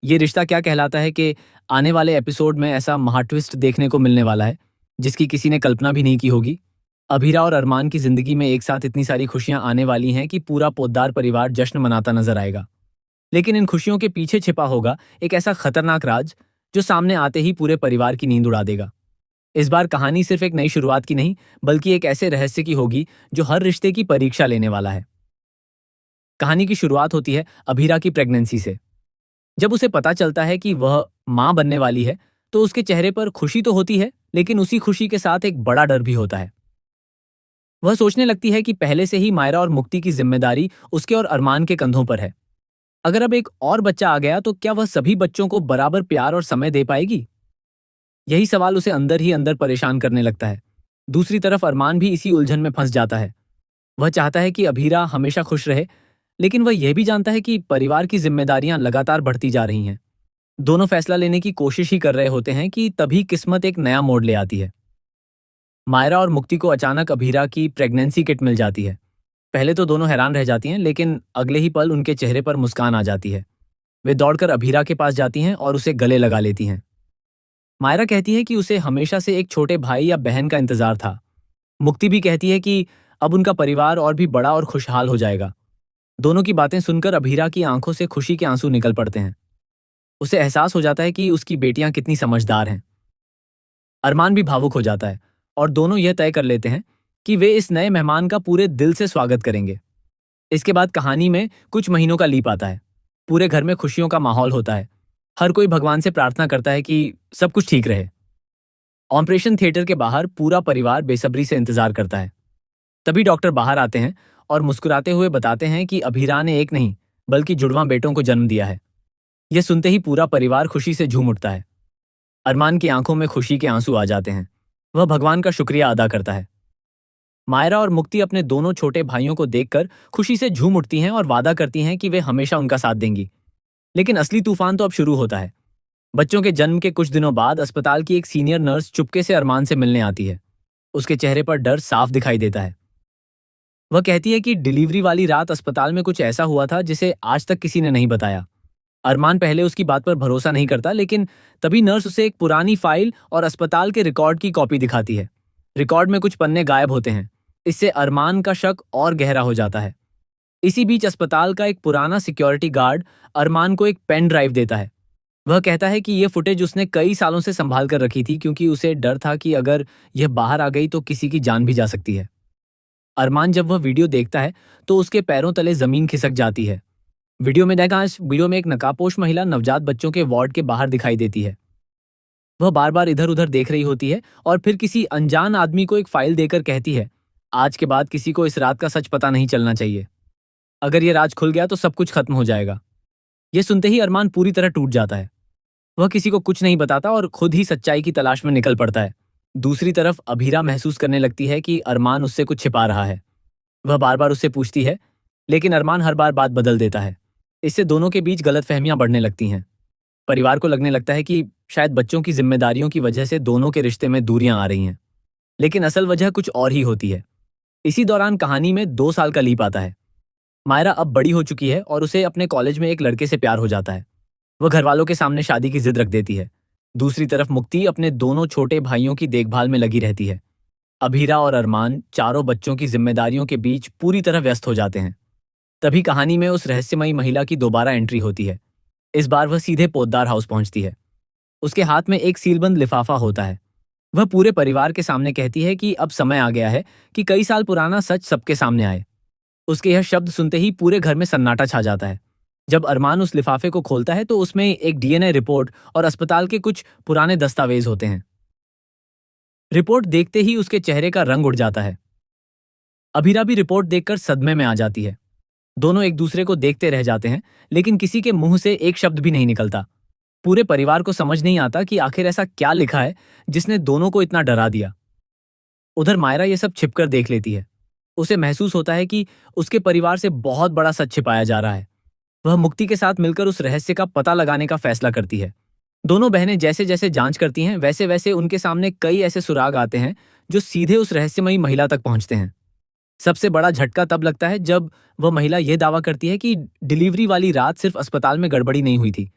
ये रिश्ता क्या कहलाता है कि आने वाले एपिसोड में ऐसा महा ट्विस्ट देखने को मिलने वाला है जिसकी किसी ने कल्पना भी नहीं की होगी। अभीरा और अरमान की जिंदगी में एक साथ इतनी सारी खुशियां आने वाली हैं कि पूरा पोद्दार परिवार जश्न मनाता नजर आएगा। लेकिन इन खुशियों के पीछे छिपा होगा एक ऐसा खतरनाक राज जो सामने आते ही पूरे परिवार की नींद उड़ा देगा। इस बार कहानी सिर्फ एक नई शुरुआत की नहीं बल्कि एक ऐसे रहस्य की होगी जो हर रिश्ते की परीक्षा लेने वाला है। कहानी की शुरुआत होती है अभीरा की प्रेगनेंसी से। जब उसे पता चलता है कि वह मां बनने वाली है तो उसके चेहरे पर खुशी तो होती है, लेकिन उसी खुशी के साथ एक बड़ा डर भी होता है। वह सोचने लगती है कि पहले से ही मायरा और मुक्ति की जिम्मेदारी उसके और अरमान के कंधों पर है। अगर अब एक और बच्चा आ गया तो क्या वह सभी बच्चों को बराबर प्यार और समय दे पाएगी? यही सवाल उसे अंदर ही अंदर परेशान करने लगता है। दूसरी तरफ अरमान भी इसी उलझन में फंस जाता है। वह चाहता है कि अभीरा हमेशा खुश रहे, लेकिन वह यह भी जानता है कि परिवार की जिम्मेदारियां लगातार बढ़ती जा रही हैं। दोनों फैसला लेने की कोशिश ही कर रहे होते हैं कि तभी किस्मत एक नया मोड़ ले आती है। मायरा और मुक्ति को अचानक अभीरा की प्रेगनेंसी किट मिल जाती है। पहले तो दोनों हैरान रह जाती हैं, लेकिन अगले ही पल उनके चेहरे पर मुस्कान आ जाती है। वे दौड़कर अभीरा के पास जाती हैं और उसे गले लगा लेती हैं। मायरा कहती है कि उसे हमेशा से एक छोटे भाई या बहन का इंतजार था। मुक्ति भी कहती है कि अब उनका परिवार और भी बड़ा और खुशहाल हो जाएगा। दोनों की बातें सुनकर अभीरा की आंखों से खुशी के आंसू निकल पड़ते हैं। उसे एहसास हो जाता है कि उसकी बेटियां कितनी समझदार हैं। अरमान भी भावुक हो जाता है और दोनों यह तय कर लेते हैं कि वे इस नए मेहमान का पूरे दिल से स्वागत करेंगे। इसके बाद कहानी में कुछ महीनों का लीप आता है। पूरे घर में खुशियों का माहौल होता है। हर कोई भगवान से प्रार्थना करता है कि सब कुछ ठीक रहे। ऑपरेशन थिएटर के बाहर पूरा परिवार बेसब्री से इंतजार करता है। तभी डॉक्टर बाहर आते हैं और मुस्कुराते हुए बताते हैं कि अभीरा ने एक नहीं बल्कि जुड़वां बेटों को जन्म दिया है। यह सुनते ही पूरा परिवार खुशी से झूम उठता है। अरमान की आंखों में खुशी के आंसू आ जाते हैं। वह भगवान का शुक्रिया अदा करता है। मायरा और मुक्ति अपने दोनों छोटे भाइयों को देखकर खुशी से झूम उठती हैं और वादा करती हैं कि वे हमेशा उनका साथ देंगी। लेकिन असली तूफान तो अब शुरू होता है। बच्चों के जन्म के कुछ दिनों बाद अस्पताल की एक सीनियर नर्स चुपके से अरमान से मिलने आती है। उसके चेहरे पर डर साफ दिखाई देता है। वह कहती है कि डिलीवरी वाली रात अस्पताल में कुछ ऐसा हुआ था जिसे आज तक किसी ने नहीं बताया। अरमान पहले उसकी बात पर भरोसा नहीं करता, लेकिन तभी नर्स उसे एक पुरानी फाइल और अस्पताल के रिकॉर्ड की कॉपी दिखाती है। रिकॉर्ड में कुछ पन्ने गायब होते हैं। इससे अरमान का शक और गहरा हो जाता है। इसी बीच अस्पताल का एक पुराना सिक्योरिटी गार्ड अरमान को एक पेन ड्राइव देता है। वह कहता है कि यह फुटेज उसने कई सालों से संभाल कर रखी थी, क्योंकि उसे डर था कि अगर यह बाहर आ गई तो किसी की जान भी जा सकती है। अरमान जब वह वीडियो देखता है तो उसके पैरों तले जमीन खिसक जाती है। वीडियो में एक नकाबपोश महिला नवजात बच्चों के वार्ड के बाहर दिखाई देती है। वह बार बार इधर उधर देख रही होती है और फिर किसी अनजान आदमी को एक फाइल देकर कहती है, आज के बाद किसी को इस रात का सच पता नहीं चलना चाहिए। अगर यह राज खुल गया तो सब कुछ खत्म हो जाएगा। यह सुनते ही अरमान पूरी तरह टूट जाता है। वह किसी को कुछ नहीं बताता और खुद ही सच्चाई की तलाश में निकल पड़ता है। दूसरी तरफ अभीरा महसूस करने लगती है कि अरमान उससे कुछ छिपा रहा है। वह बार बार उससे पूछती है, लेकिन अरमान हर बार बात बदल देता है। इससे दोनों के बीच गलतफहमियां बढ़ने लगती हैं। परिवार को लगने लगता है कि शायद बच्चों की जिम्मेदारियों की वजह से दोनों के रिश्ते में दूरियां आ रही हैं, लेकिन असल वजह कुछ और ही होती है। इसी दौरान कहानी में 2 साल का लीप आता है। मायरा अब बड़ी हो चुकी है और उसे अपने कॉलेज में एक लड़के से प्यार हो जाता है। वह घर वालों के सामने शादी की जिद रख देती है। दूसरी तरफ मुक्ति अपने दोनों छोटे भाइयों की देखभाल में लगी रहती है। अभीरा और अरमान चारों बच्चों की जिम्मेदारियों के बीच पूरी तरह व्यस्त हो जाते हैं। तभी कहानी में उस रहस्यमयी महिला की दोबारा एंट्री होती है। इस बार वह सीधे पोद्दार हाउस पहुंचती है। उसके हाथ में एक सीलबंद लिफाफा होता है। वह पूरे परिवार के सामने कहती है कि अब समय आ गया है कि कई साल पुराना सच सबके सामने आए। उसके यह शब्द सुनते ही पूरे घर में सन्नाटा छा जाता है। जब अरमान उस लिफाफे को खोलता है तो उसमें एक डीएनए रिपोर्ट और अस्पताल के कुछ पुराने दस्तावेज होते हैं। रिपोर्ट देखते ही उसके चेहरे का रंग उड़ जाता है। अभीरा भी रिपोर्ट देखकर सदमे में आ जाती है। दोनों एक दूसरे को देखते रह जाते हैं, लेकिन किसी के मुंह से एक शब्द भी नहीं निकलता। पूरे परिवार को समझ नहीं आता कि आखिर ऐसा क्या लिखा है जिसने दोनों को इतना डरा दिया। उधर मायरा ये सब छिपकर देख लेती है। उसे महसूस होता है कि उसके परिवार से बहुत बड़ा सच छिपाया जा रहा है। वह मुक्ति के साथ मिलकर उस रहस्य का पता लगाने का फैसला करती है। दोनों बहनें जैसे जैसे जांच करती हैं, वैसे वैसे उनके सामने कई ऐसे सुराग आते हैं जो सीधे उस रहस्यमयी महिला तक पहुंचते हैं। सबसे बड़ा झटका तब लगता है जब वह महिला यह दावा करती है कि डिलीवरी वाली रात सिर्फ अस्पताल में गड़बड़ी नहीं हुई थी,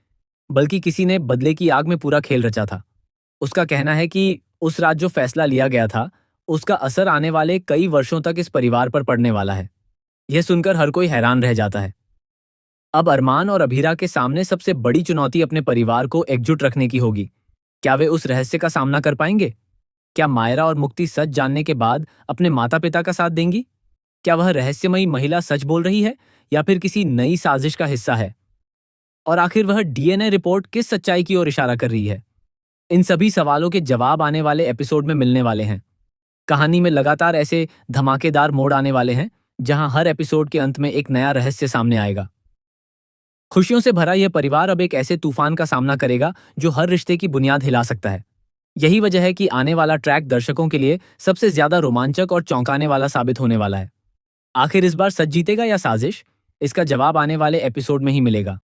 बल्कि किसी ने बदले की आग में पूरा खेल रचा था। उसका कहना है कि उस रात जो फैसला लिया गया था, उसका असर आने वाले कई वर्षों तक इस परिवार पर पड़ने वाला है। यह सुनकर हर कोई हैरान रह जाता है। अब अरमान और अभीरा के सामने सबसे बड़ी चुनौती अपने परिवार को एकजुट रखने की होगी। क्या वे उस रहस्य का सामना कर पाएंगे? क्या मायरा और मुक्ति सच जानने के बाद अपने माता पिता का साथ देंगी? क्या वह रहस्यमयी महिला सच बोल रही है या फिर किसी नई साजिश का हिस्सा है? और आखिर वह डीएनए रिपोर्ट किस सच्चाई की ओर इशारा कर रही है? इन सभी सवालों के जवाब आने वाले एपिसोड में मिलने वाले हैं। कहानी में लगातार ऐसे धमाकेदार मोड़ आने वाले हैं, जहां हर एपिसोड के अंत में एक नया रहस्य सामने आएगा। खुशियों से भरा यह परिवार अब एक ऐसे तूफान का सामना करेगा जो हर रिश्ते की बुनियाद हिला सकता है। यही वजह है कि आने वाला ट्रैक दर्शकों के लिए सबसे ज्यादा रोमांचक और चौंकाने वाला साबित होने वाला है। आखिर इस बार सच जीतेगा या साजिश? इसका जवाब आने वाले एपिसोड में ही मिलेगा।